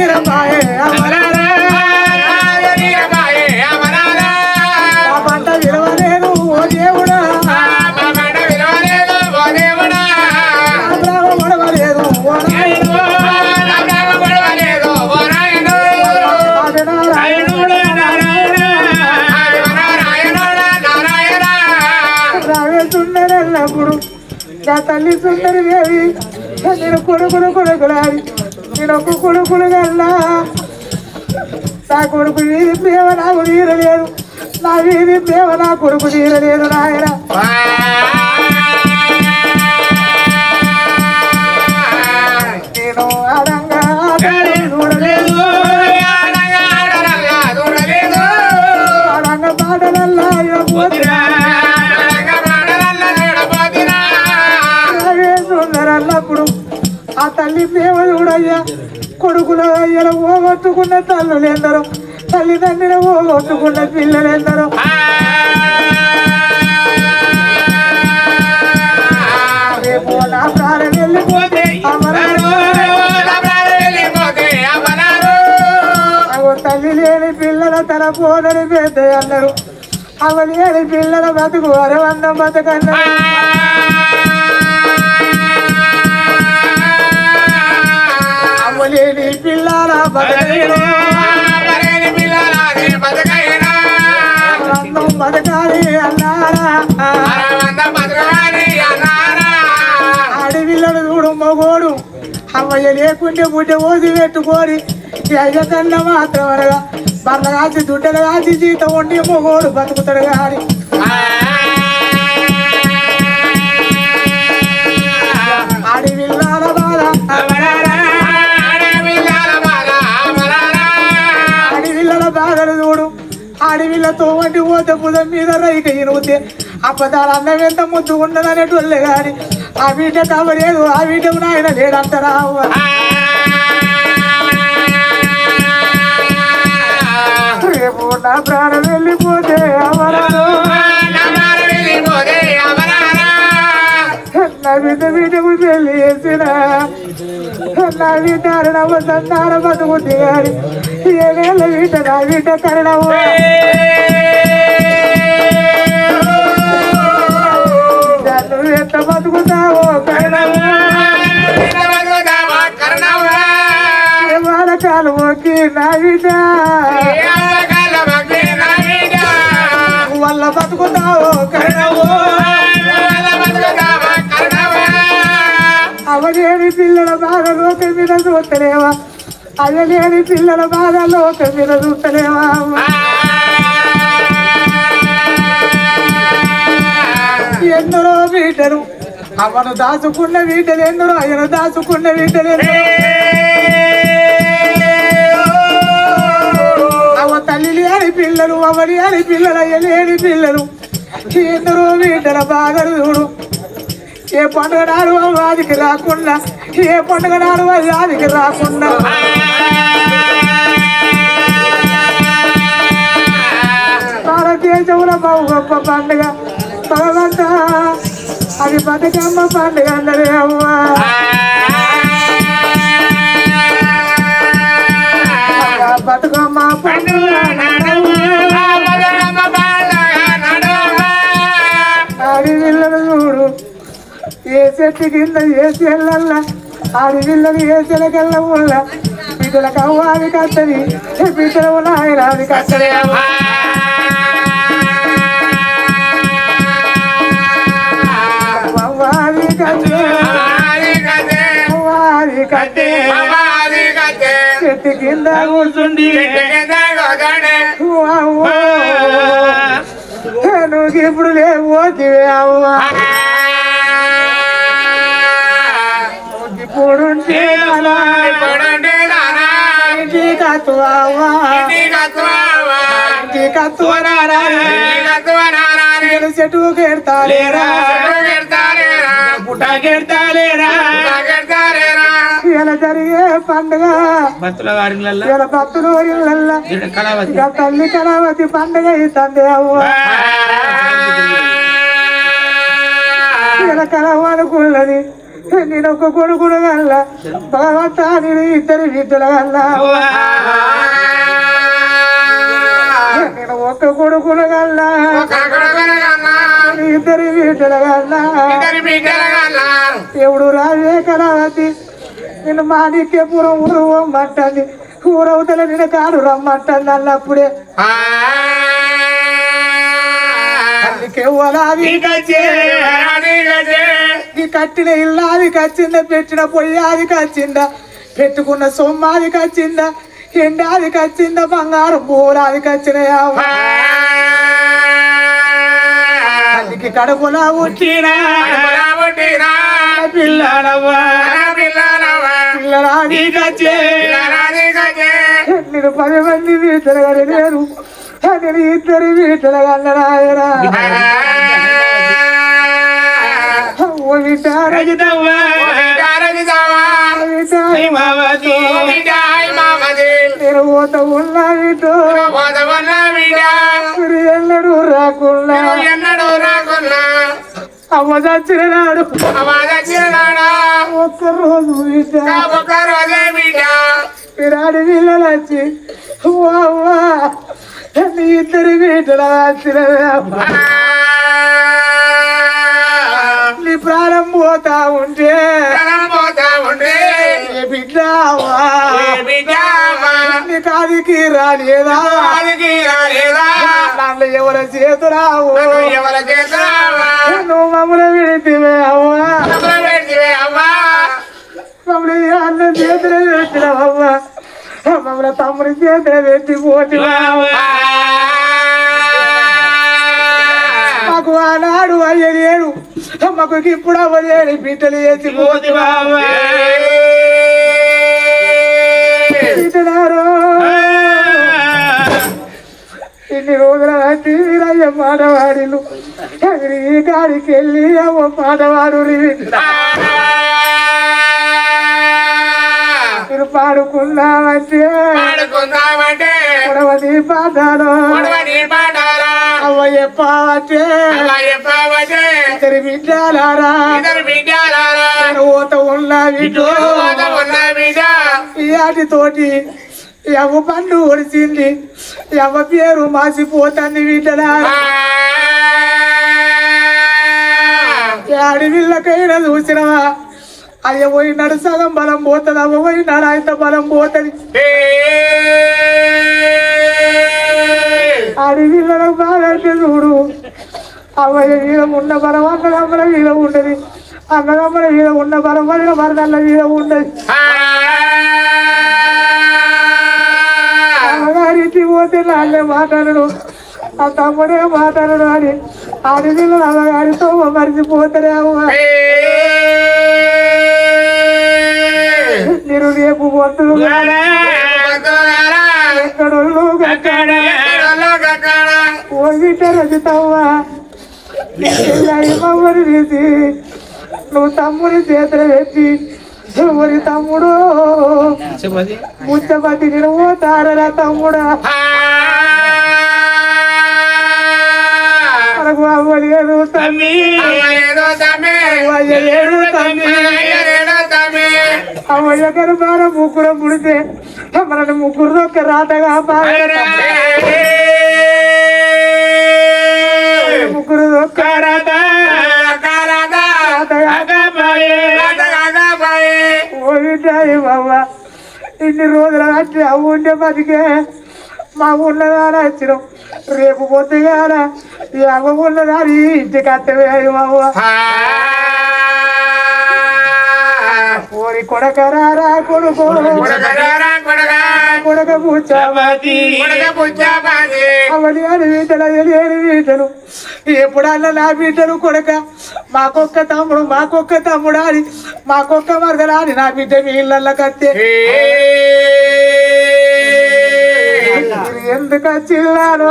నీరబాయే అమరారా పంట విలువలేదు ఓ దేవుడా పడవలేదు ఓ సుందరప్పుడు నా తల్లి సుందరి దేవి నేను కొడుకులాడి నేను ఒక కొడుకులు కల్లా నా కొడుకు వీధి ప్రేమ నాకు తీరలేదు నా వీధి ప్రేమ నా కొడుకు తీరలేదు నాయన నేను ఆడంగా చూడలేదు ఆడంగా పాటలల్లా సుందరన్నప్పుడు ఆ తల్లి ప్రేమ చూడయ్యా కొడుకులు అయ్యలో పోగొట్టుకున్న తల్లులు ఎందరో తల్లిదండ్రులు పోగొట్టుకున్న పిల్లలు ఎందరో రేపు నా ప్రాణం వెళ్ళిపోతే తల్లి లేని పిల్లల తన పోదని పెద్ద అన్నారు అవ లేని పిల్లల బతుకు అరవందం బతుకన్నారు లేని పిల్లల బతకాలి అన్నారా అడవిళ్ళను చూడు మగోడు అమ్మయ్య లేకుంటే బుడ్డ ఓసి పెట్టుకోని అయ్య కన్నా మాత్రం అనగా బర్ల కాసి దుడ్డలు కాసి జీతం ఉండి మగోడు బతుకుతాడు కానీ అడవిళ్ళ బాధ బాధలు చూడు అడవిళ్ళతో వంటి పోతే బుధం మీద రైక ఇనుగుతే అప్పదాలు అన్నం ఎంత ముద్దు ఉండదనేటోళ్ళే కానీ ఆ వీట కవలేదు ఆ వీటకు నాయన లేడంటారా రేపు నా ప్రాణం వెళ్ళిపోతే అమరాలు నా బిడ్డ వీటకు పెళ్లి చేసిన నా వీట అరణవ సంతాన బతుకుంది కానీ ఏవేళ్ళ వీట నా వీట కరణవు నన్ను ఎంత బతుకుతావో కరణవాడకాలు మొక్కి నా వీట వల్ల బతుకుతావో కరణవు అవలేని పిల్లల బాధ లోకం మీద చూస్తలేవా అయ్యలేని పిల్లల బాధ లోకం మీద చూస్తలేవా ఎందరో వీటరు అవను దాచుకున్న వీటలు ఎందరో ఆయన దాచుకున్న వీటలు అవ తల్లి లేని పిల్లలు అవని అని పిల్లలు అయ్యలేని పిల్లలు ఎందరో వీటల బాధలు చూడు ఏ పండుగ నాడు వాదికి రాకుండా ఏ పండుగ నాడు వాదికి రాకుండా భారతదేశంలో బాబు గొప్ప పండుగ భగవంత అది బతుకమ్మ పండుగ అన్నదే అమ్మ బతుకమ్మ పండుగ అడవిళ్ళను చూడు ఏ చెట్టు కింద ఏ చెల్లల్లా అడవిళ్ళని ఏ చెలకల్ల వల్ల బిడ్డలకు అవ్వ అది కట్టది బిడ్డలు నాయన అది కట్టదే చెట్టు కింద కూర్చుండి నువ్వు ఇప్పుడు లేకపోతివే అవ్వ ఇప్పుడుంటే చెట్టు కెడతాలేరా పుట్ట కెడతాలేరా ఇలా జరిగే పండుగ ఇలా భక్తులు తల్లి కళావతి పండుగ ఇస్తుంది అవ్వ ఇలా కలవ అనుకున్నది నేను ఒక కొడుకుడు గల్ల భగవంతా నేను ఇద్దరు బిడ్డల గల్ల నేను ఒక కొడుకుడు గల్ల ఇద్దరు బిడ్డల గల్ల ఎవడు రాజే కళావతి నిన్ను మాణిక్యపురం ఊరు రమ్మంటుంది ఊరవతల నిన్న కాడు రమ్మంటుంది అన్నప్పుడే కట్టిన ఇల్లు అది కచ్చిందా పెట్టిన పొయ్యి అది కచ్చిందా పెట్టుకున్న సొమ్ము అది కచ్చిందా ఎండ అది కచ్చిందా బంగారం పూల అది కచ్చినాయా తల్లికి కడుపులా పుట్టినా పిల్లరాది కచ్చే నేను 10 మంది వీటలగానే లేరు నేను ఇద్దరు వీటలగన్నరాయరా ఓ విటారజితవ్వా నేను పోత ఉన్నా వీటో ఎన్నడూ రాకున్నా అమ్మ చచ్చిన నాడు ఒక్కరోజు విరాడి పిల్లలు వచ్చి అవ్వా నీ ఇద్దరు బిడ్డలు వచ్చినవే అమ్మా నీ ప్రాణం పోతా ఉంటే బిడ్డావా నీ కాదికి రాలేదా నన్ను ఎవరి చేతురావు నువ్వు మమ్మల్ని విడితివే అవ్వా మమ్మల్ని అన్నం చేతులు పెట్టినావమ్మా మమ్మల్ని తమ్ముడి చేతులు పెట్టి పోతివా మాకు ఆనాడు అయ్యేడు మాకు ఇప్పుడు అవ్వలేడు బిడ్డలు వేసి పోతివా ఇన్ని రోజుల బట్టి వీరయ్య పాటవాడిలు ఈ కాడికి వెళ్ళి అమ్మ పాటవాడు మీరు పాడుకున్నామంటే పొడవని పాఠాలు అవ్వ చెప్పావంటే ఇద్దరు బిడ్డాలారా ఓత ఉన్న తోటి ఎవ పండు ఒడిచింది ఎవ పేరు మాసిపోతుంది వీటలారా అడవిళ్ళకైనా చూసినవా అయ్య పోయినాడు సగం బలం పోతుంది అవ్వ పోయినాడు ఆయన బలం పోతుంది అడవిళ్ళకు బాగా చూడు అవ్వయ్య వీర ఉన్న బలం అన్నదమ్మల వీర ఉండదు అన్నదమ్మల వీర ఉన్న బలం వల్ల మరదల్ల వీర ఉండదు అమ్మగారికి పోతే నాళ్ళే మాట్లాడడు ఆ తమ్ముడే మాట్లాడడు అని అడవిలో అమ్మగారితో మరిచిపోతారే అవ్వ మీరు రేపు పొద్దులు ఎక్కడోళ్ళు ఓగిట రచితవ్వా మమ్మల్ని తీసి నువ్వు తమ్ముడి చేతులు పెట్టి ఎవరి తమ్ముడు ముచ్చపతి నేను పోతారా తమ్ముడా మనకు అవ్వలేదు తమ్మి అవ్వయ్య గారు బాగా ముగ్గురం పుడితే మనల్ని ముగ్గురు ఒక్క రాతగా ముగ్గురు ఒక్క రాత బాబా ఇన్ని రోజుల వచ్చి అవ్వ ఉండే బతికే మా ఉన్నదాని వచ్చినాం రేపు పొద్దుగాల ఈ అవ్వ ఉన్నదాని ఇంటికి అత్తవే బాబా ఓరి కొడకరారా కొడుకు కొడక పుచ్చాబాతి అవని అని వీటలు ఎలియని వీటలు ఎప్పుడన్నా నా బిడ్డలు కొడక మాకొక్క తమ్ముడు అని మాకొక్క మరదలా అని నా బిడ్డ మీ ఇళ్ళల్లో కత్తే ఎందుకు వచ్చిల్లాను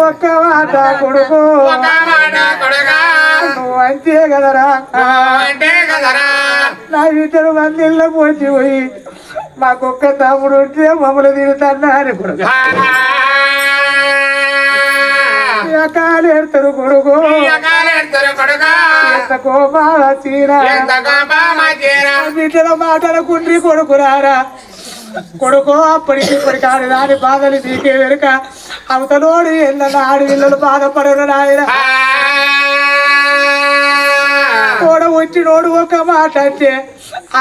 ఒక్క మాట కొడుకు నువ్వు అంతే కదరా నా బిడ్డలు మందిల్లో పోయి మాకొక్క తమ్ముడు ఉంటే మమ్మల్ని తిరుగుతున్నారు కొడుకు కాలేడతారు కొడుకు ఎంత కోపాల చీర బిడ్డల మాటల కుండ్రి కొడుకురారా కొడుకో అప్పటికి ఇప్పటికి ఆడి దాని బాధలు నీకే వెనుక అవతలోడు ఎన్న ఆడి పిల్లలు బాధపడరు నాయన కోడ వచ్చినోడు ఒక మాట అంటే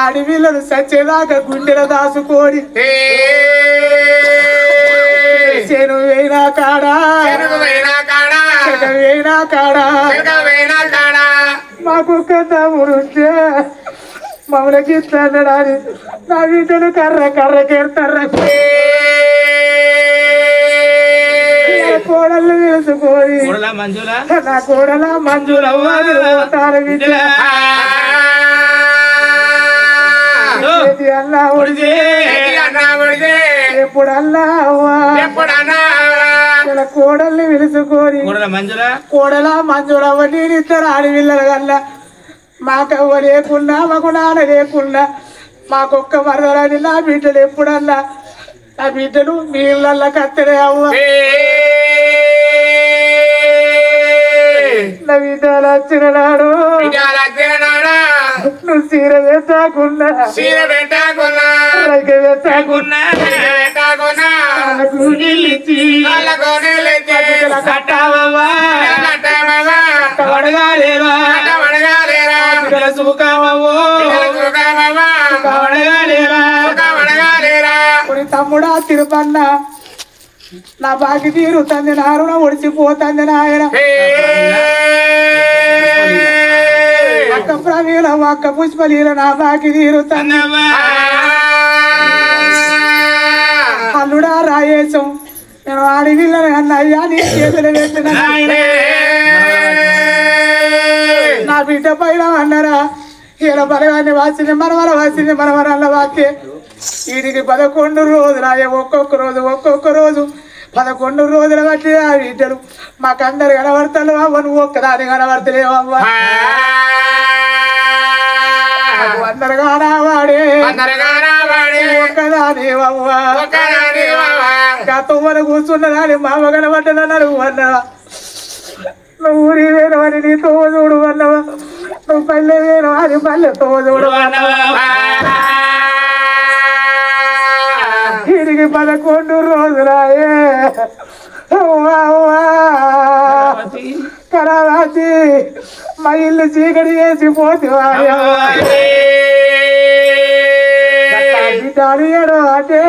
ఆడి పిల్లలు సచ్చేదాకా గుండెల దాసుకోని చెను వేయినా కాడా వేయినా కాడా మాకు తమ్ముడుంటే మమ్మల్ని ఇస్తాడని నా బిడ్డలు కర్రకెడతారా కోడళ్ళు తెలుసుకొని నా కోడల మంజుల బిడ్డ అన్నా ఎప్పుడన్నా కోడల్ని పిలుచుకొని కోడల మంజులవ్వ నేను ఇద్దరు ఆడపిల్లల కల్లా మాకవ్వ లేకున్నా మాకు నాన్న లేకున్నా మాకొక్క మరదలని నా బిడ్డలు ఎప్పుడన్నా నా బిడ్డలు నీళ్ళల్లా కత్తరే అవ్వ నా బిడ్డలు వచ్చిన నాడు నువ్వు చీర పెట్టాకున్నా తమ్ముడా తిరుపన్న నా బాకి తీరుతుంది నా రుణం ఒడిచిపోతుంది నాయన అక్క ప్రవీణ అక్క పుష్పలీల నా బాకి తీరుతుంది అల్లుడా రాయేశం నేను ఆడి వీళ్ళని అన్న అయ్యా నీ చేతులు పెట్టిన నా బిడ్డ పైన అన్నారా ఇలా బలవాన్ని వాసింది మనవరాళ్ళ వాకే వీడికి 11 రోజులు ఒక్కొక్క రోజు 11 రోజుల బట్టి ఆ బిడ్డలు మాకందరు కనబడతాను అవ్వ నువ్వు ఒక్కదాని కనబడతలేవు అవ్వ అందరు కానావాడే ఒక్కదాని అవ్వ తొమ్మన కూర్చున్నదాని మామ కనబడ్డదన్నారు అన్నవా నువ్వు ఊరి వేరు అని నీ తోవ చూడు అన్నవా నువ్వు పల్లె వేరు అని పల్లె తోవ చూడు అన్నవా వీడికి 11 రోజులాయే కరావాచి మా ఇల్లు చీకటి చేసి పోతివా అడిగాడు అంటే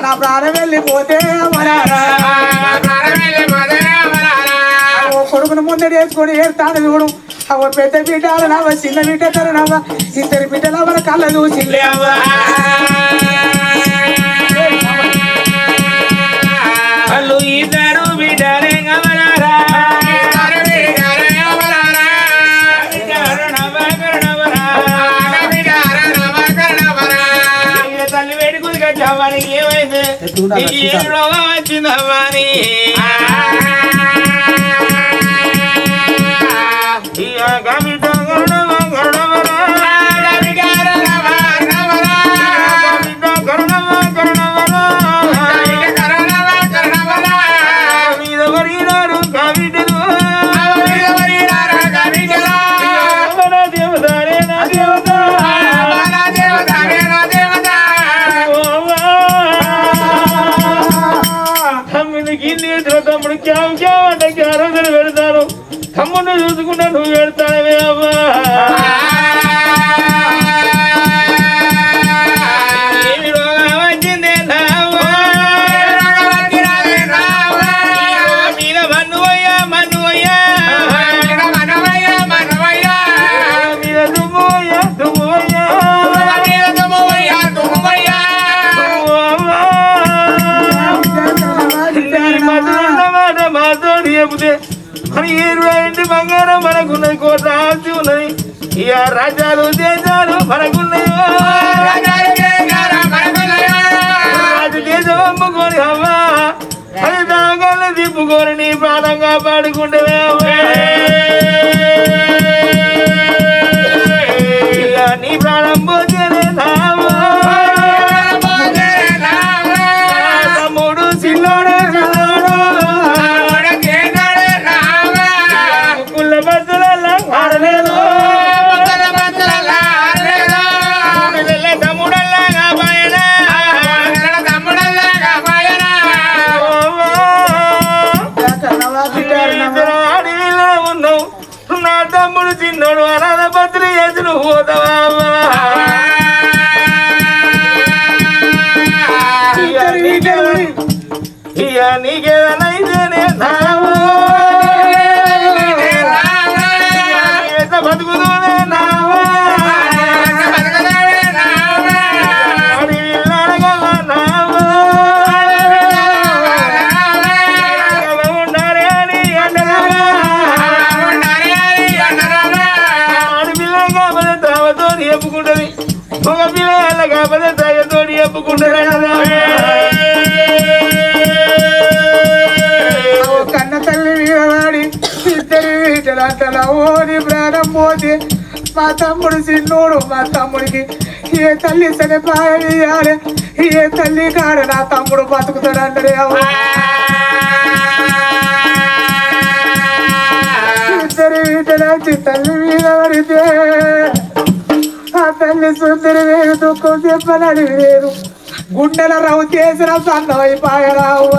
నా ప్రాణం వెళ్ళిపోతే కొడుకును ముందడి వేసుకొని ఏడుతాను చూడు అవ పెద్ద బిడ్డలు నవ్వ చిన్న బిడ్డలు నవ్వ ఇద్దరు బిడ్డలు అవల కళ్ళ చూసి వాళ్ళు ఇద్దరు బిడ్డలే తల్లి వేడుకులు కట్టామని ఏమైంది ఏం రోగం వచ్చిందమ్మని తమ్ముడు అంటే రోజులు పెడతాను తమ్ముడిని చూసుకుంటా నువ్వు పెడతానవే అమ్మా ఏమి రోగం వచ్చిందే మీద మన్నువయ్యా మీద దుమ్మువయ్యా మన 20 బంగారం మనకున్నది కోట్ల ఆస్తి ఉన్నది ఇక రాజ్యాలు దేశాలు మనకున్నాయి దేశం అమ్ముకొని అమ్మా అది దాగాలను తిప్పుకొని నీ ప్రాణంగా పాడుకుంటే ఇక నీ ప్రాణం పోతేనే తమ్ముడు చిన్నోడే చిన్నోడు అనాథ పత్రి చేసి నువ్వు పోతావా ఇక నీకేదనైతేనే నావు ఎట్లా బతుకుతూనే నావు ఉండాలి అని ఆడపిల్ల కాకపోతే తావతో చెప్పుకుంటది ఒక పిల్ల కాకపోతే దయతో చెప్పుకుంటారు కన్న తల్లి వీరవాడి ఇద్దరు వీటలంటలవోని ప్రాణం పోతే మా తమ్ముడు చిన్నోడు మా తమ్ముడికి ఏ తల్లి సరిపాయాలి ఏ తల్లి కాడ నా తమ్ముడు బతుకుతాడంటే ఇద్దరు వీటలాంటి తల్లి మీద పడితే ఆ తల్లి సుందరి వేరు దుఃఖం చెప్పనని వేరు గుండెల రవ్వు చేసిన సన్నమైపోయావు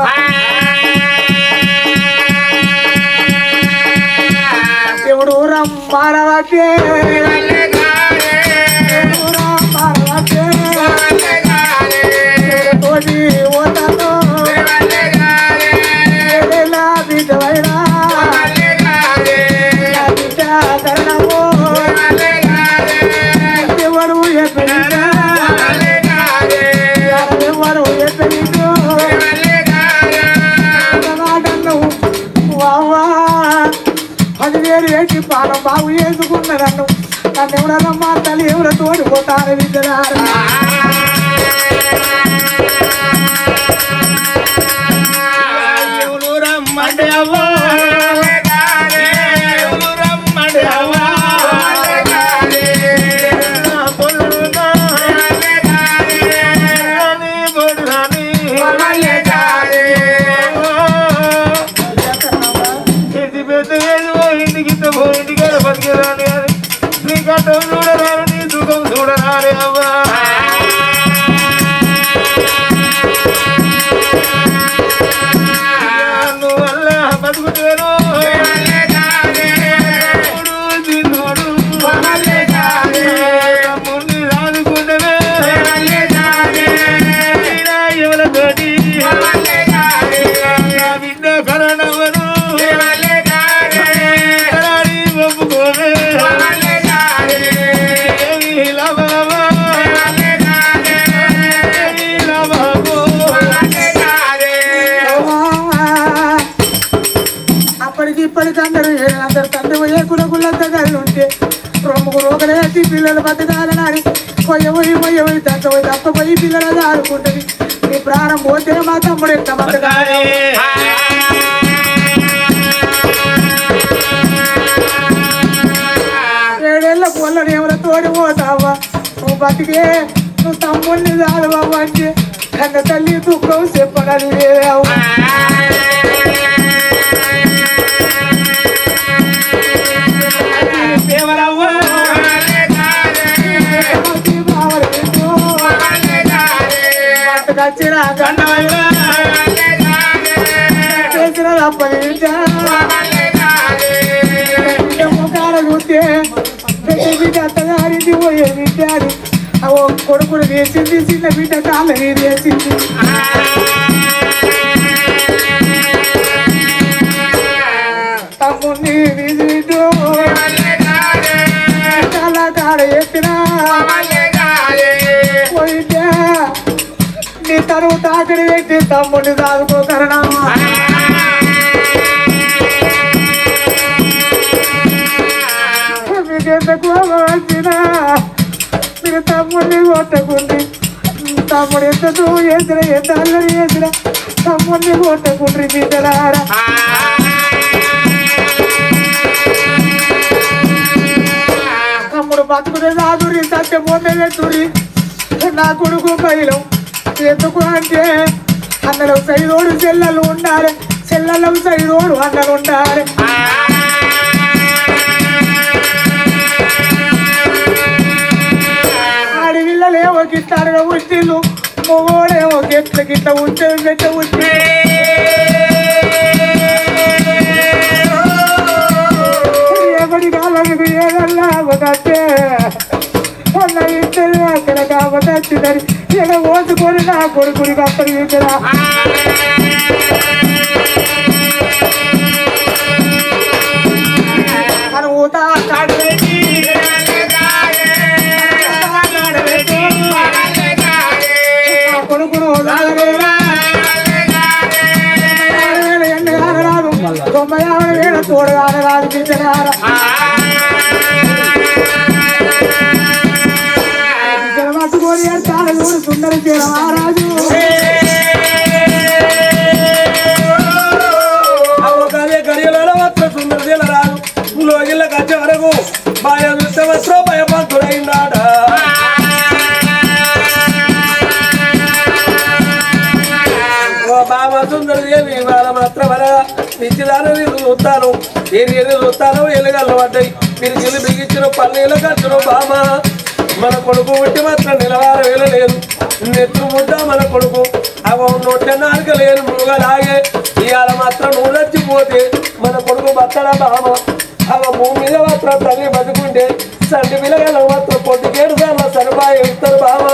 ఎవడు రమ్మారవకే తోటి ఓటను బిడ్డవైనా బిడ్డ ధరణము ఎవరు ఎప్పటికీ ఎవరు ఎప్పటికీ వావా 10,000 వేసి పాలం బాగు చేసుకున్న నన్ను ఎవరన్నా మా తల్లి ఎవరో తోడిపోతాను విద్యలారా రమ్మంటే అవ్వా రమ్మంటే అవ్వా ఇంటికి బతికేదాన్ని అని నీ కట్టం చూడరాను నీ సుఖం చూడరాని అవ్వా నువ్వల్ల బతుకుతాను చిన్నోడు తమ్ముడిని రాదుకుంటమే ఎవరితోటి బిడ్డ కరణవరు అప్పటికి ఇప్పటికి అందరూ తండ్రి పోయే కులకులంతా కలిసి ఉంటే రొమ్ముకు ఒకరేసి పిల్లలు బతకాలని పోయి తప్ప పోయి పిల్లలు ఆడుకుంటుంది నీ ప్రాణం పోతే మా తమ్ముడు ఎంత బతకాలి ఏడేళ్ల పొల్లని ఎవరో తోడి పోతావా నువ్వు బతికే నువ్వు తమ్ముడిని చాలవా అంటే కన్న తల్లి దుఃఖం చెప్పనని వేరేవు వచ్చిన చేసిన ముఖాలు చూస్తే బిడ్డ అత్తగారింటి పోయే బిడ్డారు అవో కొడుకులు వేసింది చిన్న బిడ్డ కాళ్ళ నీరు వేసింది తమ్ముడిని విజిటు చాలా కాడ ఎత్తిన పోయితే నీ తరువు తాకడి పెట్టి తమ్ముడిని సాదుకోకరణా మీకెంత కోపం వచ్చినా మీరు తమ్ముడిని కొట్టకుండి తమ్ముడు ఎంత నువ్వు చేసిన ఎంత అల్లరి చేసిన తమ్ముడిని కొట్టకుండ్రి బిడ్డలారా తమ్ముడు బతుకునే సాదురి సత్యం పొందగట్టురి నా కొడుకు బయలు ఎందుకు అంటే అన్నలో సైదోడు చెల్లెలు ఉండాలి చెల్లెలు సైదోడు అన్నలు ఉండాలి ఆడపిల్లలేమో గిట్టారుగా ఉట్టిల్లు మొగోడేమో గిట్ల గిట్ల ఉంటే గట్ట ఉట్టి ఎవడి కాళ్ళకు ఇక్కడ ఓచుకొని నా కొడుకుని కప్పని ఇక్కడ అని ఊతా కొడుకును రాదు 96 వేల తోడుగానే రాదు పింఛనార పట్టుకొని చాలా చూడు సుందర చీర మహారాజు గడియల మాత్రం సుందర చీర రాదు లోగిళ్ళకి వచ్చే వరకు భయ వస్త్రం భయపడుతున్నాడా బాబా సుందర దేవి వాళ్ళ మాత్రం అనగా నిచ్చిదాను నేను చూస్తాను ఏది చూస్తాను ఎలుగల్ల పడ్డాయి మీరు గిల్లు బిగించిన పల్లెలు ఖర్చును బామా మన కొడుకు ఉట్టి మాత్రం నిలవార వేయలేదు నెత్తురు ముద్ద మన కొడుకు అవ నొట్టె నాలుక లేని మునుగలాగే ఇవాళ మాత్రం నువ్వు నచ్చిపోతే మన కొడుకు బత్తడ బామ అవ భూమి మీద మాత్రం తల్లి బతుకుంటే సంటి పిల్లగల మాత్రం పొద్దుకేడు సార్లు సరిపాయ ఇస్తారు బామ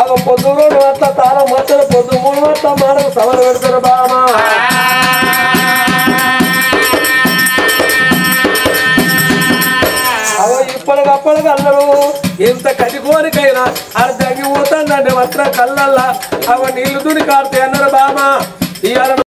అవ పొద్దు రోడ్డు మాత్రం తాళం మాత్రం పొద్దు మూడు మాత్రం మానవ సవర పెడతారు బామ ఇప్పటికప్పటికి అన్నారు ఇంత కటికోరికైనా అది తగ్గిపోతుందంటే మాత్రం కళ్ళల్లా అవ నీళ్లు తుని కారుతాయి అన్నారు బామ ఇవాళ